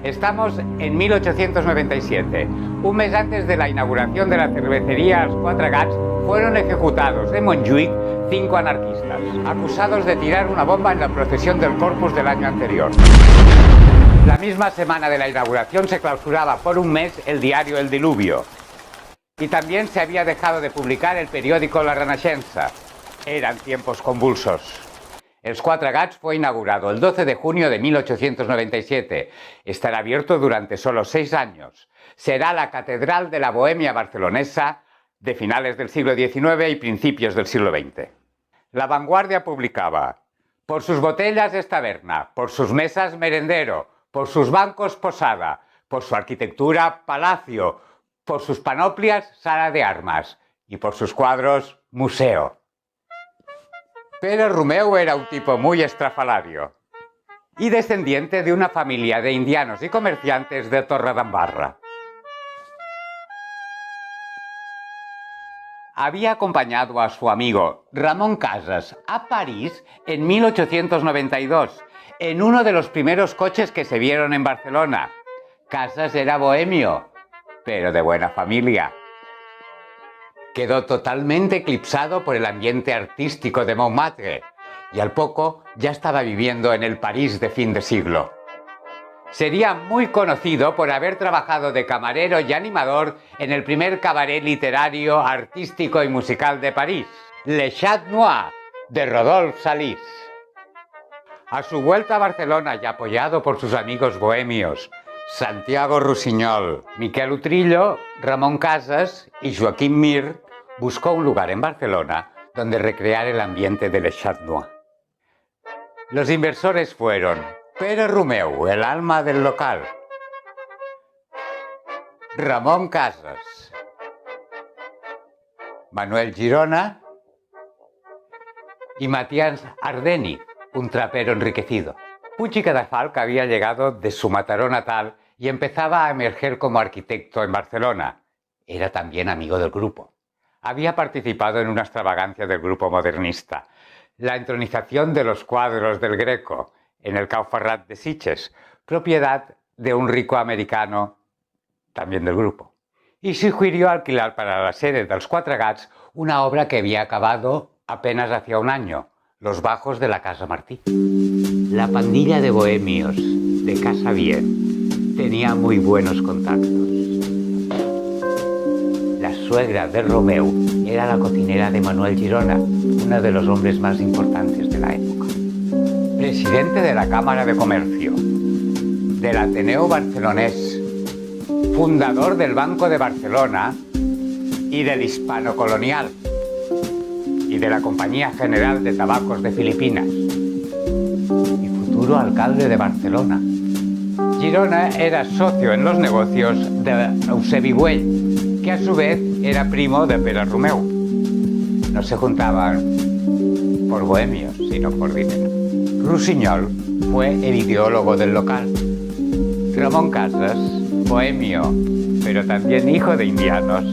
Estamos en 1897. Un mes antes de la inauguración de la cervecería Els Quatre Gats, fueron ejecutados en Montjuïc 5 anarquistas, acusados de tirar una bomba en la procesión del Corpus del año anterior. La misma semana de la inauguración se clausuraba por un mes el diario El Diluvio. Y también se había dejado de publicar el periódico La Renaixença. Eran tiempos convulsos. Els Quatre Gats fue inaugurado el 12 de junio de 1897. Estará abierto durante solo 6 años. Será la catedral de la bohemia barcelonesa de finales del siglo XIX y principios del siglo XX. La Vanguardia publicaba: por sus botellas es taberna, por sus mesas merendero, por sus bancos posada, por su arquitectura palacio, por sus panoplias sala de armas y por sus cuadros museo. Pere Romeu era un tipo muy estrafalario y descendiente de una familia de indianos y comerciantes de Torredembarra. Había acompañado a su amigo Ramón Casas a París en 1892, en uno de los primeros coches que se vieron en Barcelona. Casas era bohemio, pero de buena familia. Quedó totalmente eclipsado por el ambiente artístico de Montmartre y al poco ya estaba viviendo en el París de fin de siglo. Sería muy conocido por haber trabajado de camarero y animador en el primer cabaret literario, artístico y musical de París, Le Chat Noir, de Rodolphe Salis. A su vuelta a Barcelona y apoyado por sus amigos bohemios, Santiago Rusiñol, Miquel Utrillo, Ramón Casas y Joaquim Mir, buscó un lugar en Barcelona donde recrear el ambiente de Le Chat Noir. Los inversores fueron Pere Romeu, el alma del local, Ramón Casas, Manuel Girona y Matías Ardeni, un trapero enriquecido. Puig i Cadafalch había llegado de su Mataró natal y empezaba a emerger como arquitecto en Barcelona. Era también amigo del grupo. Había participado en una extravagancia del grupo modernista, la entronización de los cuadros del Greco en el Cau Ferrat de Sitges, propiedad de un rico americano, también del grupo. Y sugirió alquilar para la sede dels Quatre Gats una obra que había acabado apenas hacía un año, los bajos de la Casa Martí. La pandilla de bohemios de Casa Bien tenía muy buenos contactos. La suegra de Romeu era la cocinera de Manuel Girona, uno de los hombres más importantes de la época. Presidente de la Cámara de Comercio, del Ateneo Barcelonés, fundador del Banco de Barcelona y del Hispano Colonial, y de la Compañía General de Tabacos de Filipinas, y futuro alcalde de Barcelona. Girona era socio en los negocios de Eusebi Güell, que a su vez era primo de Pere Romeu. No se juntaban por bohemios, sino por dinero. Rusiñol fue el ideólogo del local. Ramón Casas, bohemio, pero también hijo de indianos,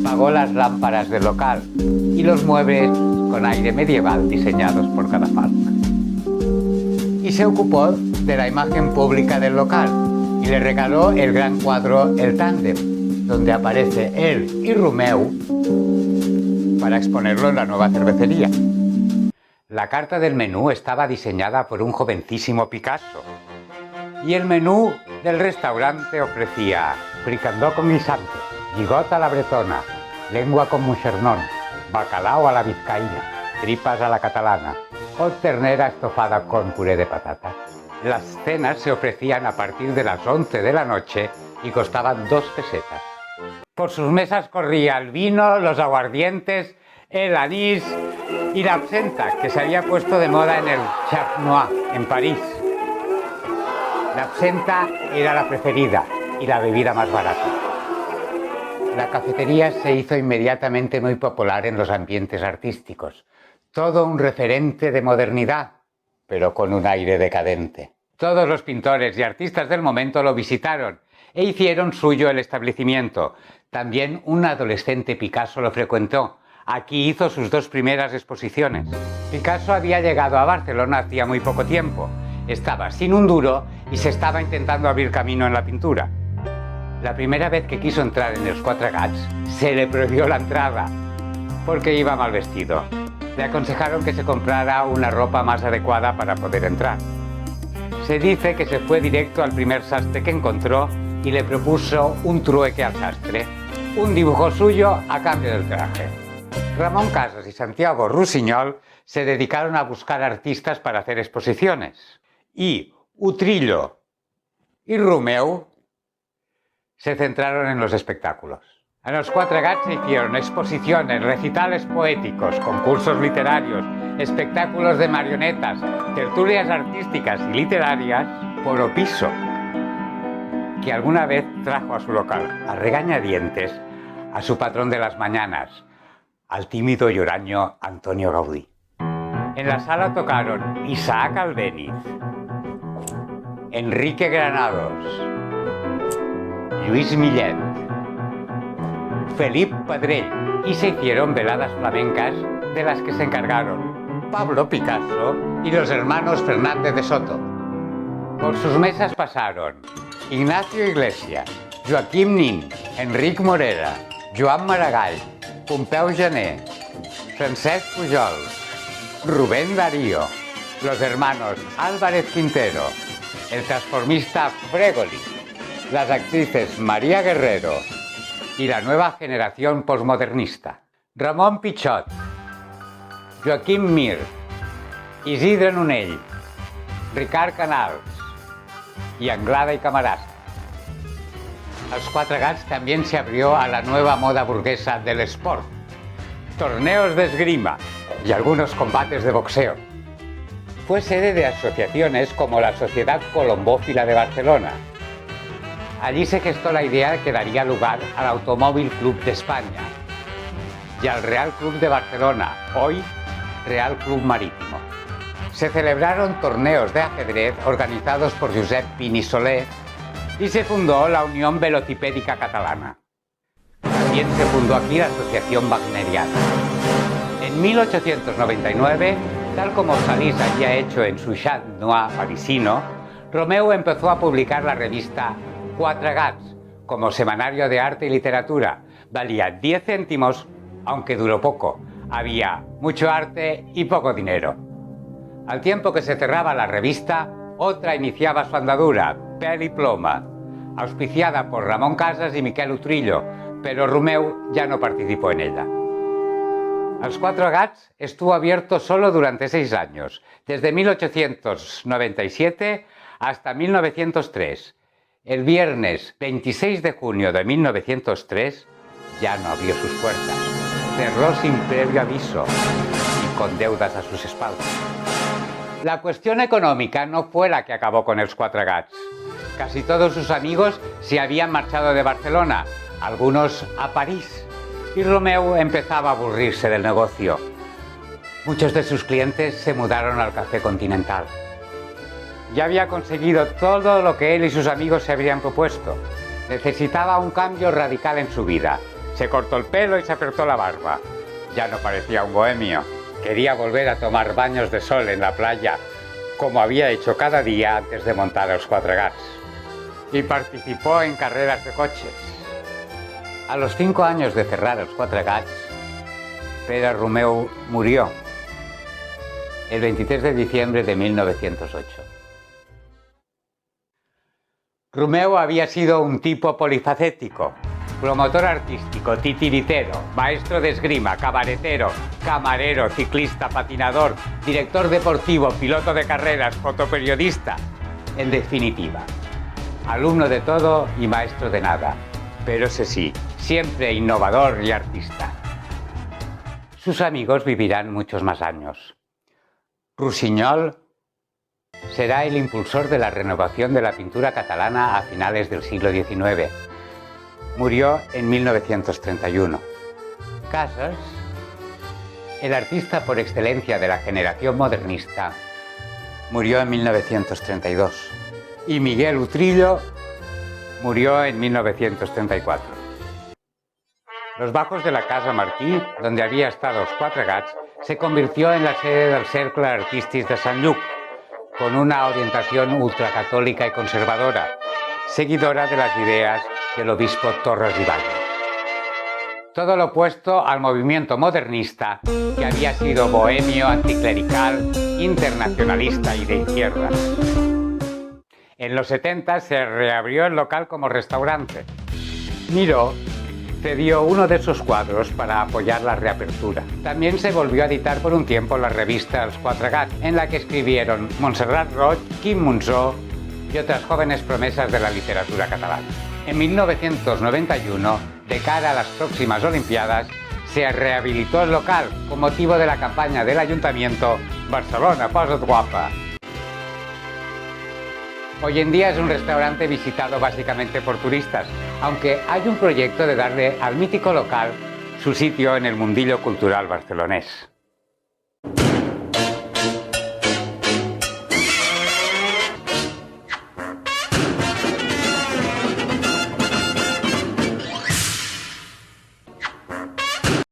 pagó las lámparas del local y los muebles con aire medieval diseñados por Cadafalch. Y se ocupó de la imagen pública del local y le regaló el gran cuadro El Tándem, donde aparece él y Romeu para exponerlo en la nueva cervecería. La carta del menú estaba diseñada por un jovencísimo Picasso y el menú del restaurante ofrecía fricandó con guisante, gigot a la bretona, lengua con muixernón, bacalao a la vizcaína, tripas a la catalana o ternera estofada con puré de patata. Las cenas se ofrecían a partir de las 11 de la noche y costaban 2 pesetas. Por sus mesas corría el vino, los aguardientes, el anís y la absenta, que se había puesto de moda en el Chat Noir, en París. La absenta era la preferida y la bebida más barata. La cafetería se hizo inmediatamente muy popular en los ambientes artísticos. Todo un referente de modernidad, pero con un aire decadente. Todos los pintores y artistas del momento lo visitaron e hicieron suyo el establecimiento. También un adolescente Picasso lo frecuentó. Aquí hizo sus 2 primeras exposiciones. Picasso había llegado a Barcelona hacía muy poco tiempo estaba sin un duro y se estaba intentando abrir camino en la pintura. La primera vez que quiso entrar en els Quatre Gats, se le prohibió la entrada porque iba mal vestido. Le aconsejaron que se comprara una ropa más adecuada para poder entrar. Se dice que se fue directo al primer sastre que encontró y le propuso un trueque al sastre, un dibujo suyo a cambio del traje. Ramón Casas y Santiago Rusiñol se dedicaron a buscar artistas para hacer exposiciones. Y Utrillo y Romeu se centraron en los espectáculos. En los Quatre Gats se hicieron exposiciones, recitales poéticos, concursos literarios, espectáculos de marionetas, tertulias artísticas y literarias por Opiso, que alguna vez trajo a su local, a regañadientes, a su patrón de las mañanas, al tímido y huraño Antonio Gaudí. En la sala tocaron Isaac Albéniz, Enrique Granados, Lluís Millet, Felip Pedrell, y se hicieron veladas flamencas de las que se encargaron Pablo Picasso y los hermanos Fernández de Soto. Por sus mesas pasaron Ignacio Iglesias, Joaquim Nin, Enric Morera, Joan Maragall, Pompeu Gené, Francesc Pujols, Rubén Darío, los hermanos Álvarez Quintero, el transformista Fregoli, las actrices María Guerrero y la nueva generación posmodernista. Ramon Pichot, Joaquim Mir, Isidre Nonell, Ricard Canals y Anglada y Camarasa. Els Quatre Gats también se abrió a la nueva moda burguesa del sport, torneos de esgrima y algunos combates de boxeo. Fue sede de asociaciones como la Sociedad Colombófila de Barcelona. Allí se gestó la idea que daría lugar al Automóvil Club de España y al Real Club de Barcelona, hoy Real Club Marítimo. Se celebraron torneos de ajedrez organizados por Josep Pin i Soler y se fundó la Unión Velocipédica Catalana. También se fundó aquí la Asociación Wagneriana. En 1899, tal como Salís había hecho en su Chat Noir parisino, Romeu empezó a publicar la revista Quatre Gats como semanario de arte y literatura. Valía 10 céntimos, aunque duró poco. Había mucho arte y poco dinero. Al tiempo que se cerraba la revista, otra iniciaba su andadura, Pèl i Ploma, auspiciada por Ramón Casas y Miquel Utrillo, pero Romeu ya no participó en ella. Els Quatre Gats estuvo abierto solo durante 6 años, desde 1897 hasta 1903. El viernes 26 de junio de 1903 ya no abrió sus puertas. Cerró sin previo aviso y con deudas a sus espaldas. La cuestión económica no fue la que acabó con els Quatre Gats. Casi todos sus amigos se habían marchado de Barcelona, algunos a París, y Romeu empezaba a aburrirse del negocio. Muchos de sus clientes se mudaron al Café Continental. Ya había conseguido todo lo que él y sus amigos se habrían propuesto. Necesitaba un cambio radical en su vida. Se cortó el pelo y se apretó la barba. Ya no parecía un bohemio. Quería volver a tomar baños de sol en la playa, como había hecho cada día antes de montar els Quatre Gats. Y participó en carreras de coches. A los 5 años de cerrar els Quatre Gats, Pere Romeu murió el 23 de diciembre de 1908. Romeu había sido un tipo polifacético, promotor artístico, titiritero, maestro de esgrima, cabaretero, camarero, ciclista, patinador, director deportivo, piloto de carreras, fotoperiodista. En definitiva, alumno de todo y maestro de nada, pero ese sí, siempre innovador y artista. Sus amigos vivirán muchos más años. Rusiñol será el impulsor de la renovación de la pintura catalana a finales del siglo XIX. Murió en 1931. Casas, el artista por excelencia de la generación modernista, murió en 1932. Y Miguel Utrillo murió en 1934. Los bajos de la Casa Martí, donde había estado els Quatre Gats, se convirtió en la sede del Cercle Artístic de Sant Lluc, con una orientación ultracatólica y conservadora, seguidora de las ideas del obispo Torres y Valle. Todo lo opuesto al movimiento modernista, que había sido bohemio, anticlerical, internacionalista y de izquierda. En los 70 se reabrió el local como restaurante. Miró cedió uno de sus cuadros para apoyar la reapertura. También se volvió a editar por un tiempo la revista Els Quatre Gats, en la que escribieron Montserrat Roig, Quim Monzó y otras jóvenes promesas de la literatura catalana. En 1991, de cara a las próximas Olimpiadas, se rehabilitó el local con motivo de la campaña del Ayuntamiento Barcelona, posa't guapa. Hoy en día es un restaurante visitado básicamente por turistas, aunque hay un proyecto de darle al mítico local su sitio en el mundillo cultural barcelonés.